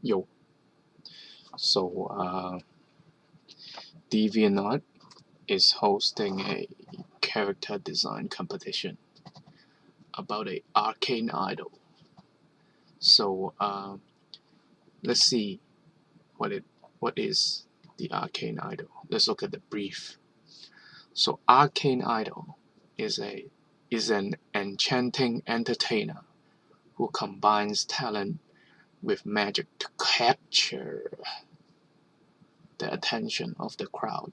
Yo, so DeviantArt is hosting a character design competition about a arcane idol. So let's see what is the arcane idol. Let's look at the brief. So arcane idol is an enchanting entertainer who combines talent with magic to capture the attention of the crowd.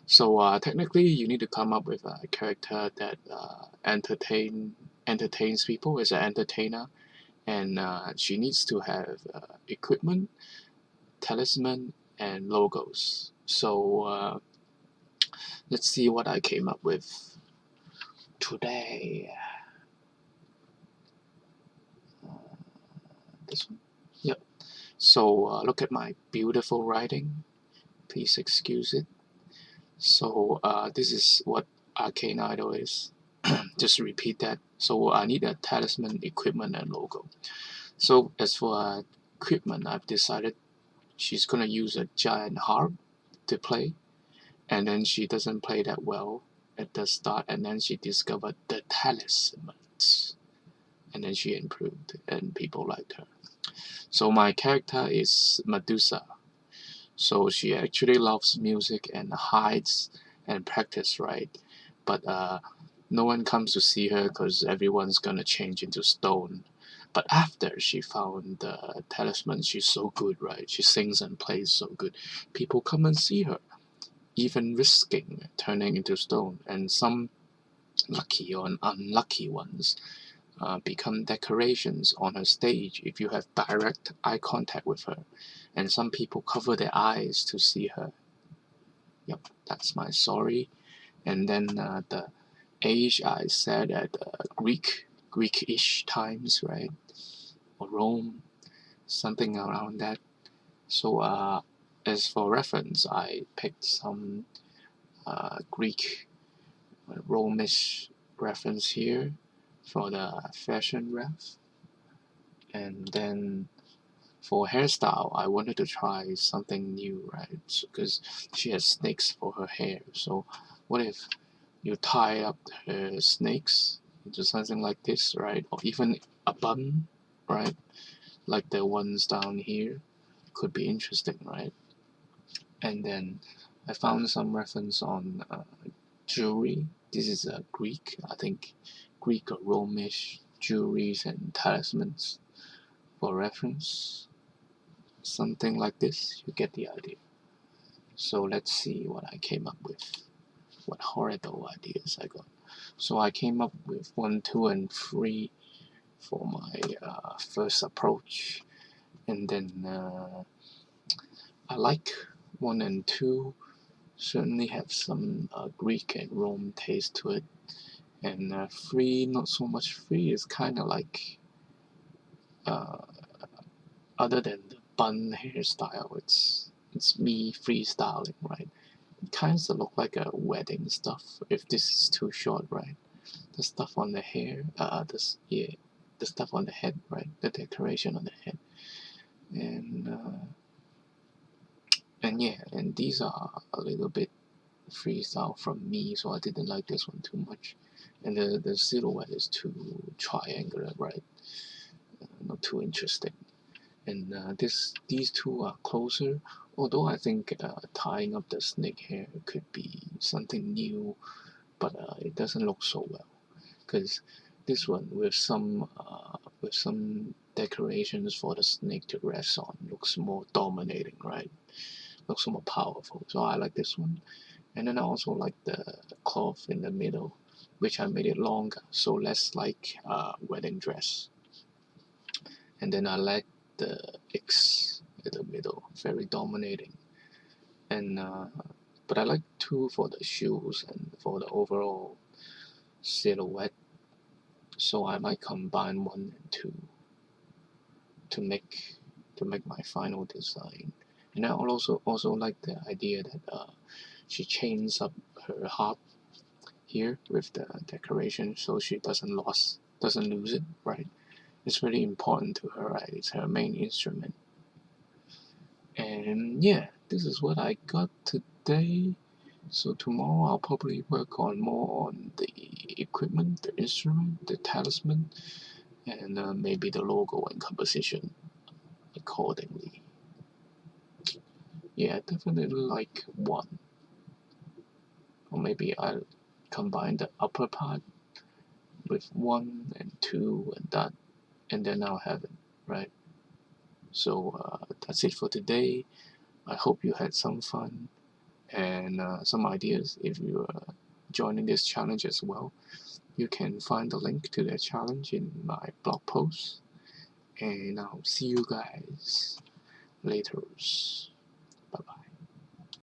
So technically, you need to come up with a character that entertains people, is an entertainer, and she needs to have equipment, talisman, and logos. So let's see what I came up with today. This one, yep. So look at my beautiful writing. Please excuse it. So this is what Arcane Idol is. Just repeat that. So I need a talisman, equipment, and logo. So as for equipment, I've decided she's gonna use a giant harp to play, and then she doesn't play that well at the start, and then she discovered the talismans, and then she improved, and people liked her. So my character is Medusa. So she actually loves music and hides and practice, right? But no one comes to see her because everyone's gonna change into stone. But after she found the talisman, she's so good, right? She sings and plays so good. People come and see her, even risking turning into stone. And some lucky or unlucky ones become decorations on her stage if you have direct eye contact with her. And some people cover their eyes to see her. Yep, that's my story. And then the age I said at Greek-ish times, right? Or Rome, something around that. So as for reference, I picked some Greek Romish reference here for the fashion ref. And then for hairstyle, I wanted to try something new, right? Because she has snakes for her hair. So what if you tie up her snakes into something like this, right? Or even a bun, right? Like the ones down here. Could be interesting, right? And then I found some reference on jewelry. This is a Greek, I think Greek or Romish jewelries and talismans for reference. Something like this, you get the idea. So let's see what I came up with. What horrible ideas I got. So I came up with 1, 2, and 3 for my first approach, and then I like 1 and 2. Certainly have some Greek and Rome taste to it, and 3 not so much. 3 is kind of like uh, other than the bun hairstyle, it's me freestyling, right? It kind of look like a wedding stuff if this is too short, right? The stuff on the hair, the stuff on the head, right? The decoration on the head, and yeah, and these are a little bit freestyle from me, so I didn't like this one too much. And the silhouette is too triangular, right? Not too interesting. And these two are closer, although I think tying up the snake hair could be something new, but it doesn't look so well. Because this one with some decorations for the snake to rest on looks more dominating, right? Looks more powerful. So I like this one. And then I also like the cloth in the middle, which I made it longer, so less like a wedding dress. And then I like the X in the middle, very dominating. And but I like 2 for the shoes and for the overall silhouette. So I might combine 1 and 2 to make my final design. And I also like the idea that she chains up her harp here with the decoration so she doesn't lose it, right? It's really important to her, right? It's her main instrument. And yeah, this is what I got today. So tomorrow I'll probably work on more on the equipment, the instrument, the talisman, and maybe the logo and composition accordingly. Yeah, definitely like 1. Or maybe I'll combine the upper part with 1 and 2 and that, and then I'll have it, right? So that's it for today. I hope you had some fun and some ideas. If you are joining this challenge as well, you can find the link to the challenge in my blog post. And I'll see you guys later. Bye bye.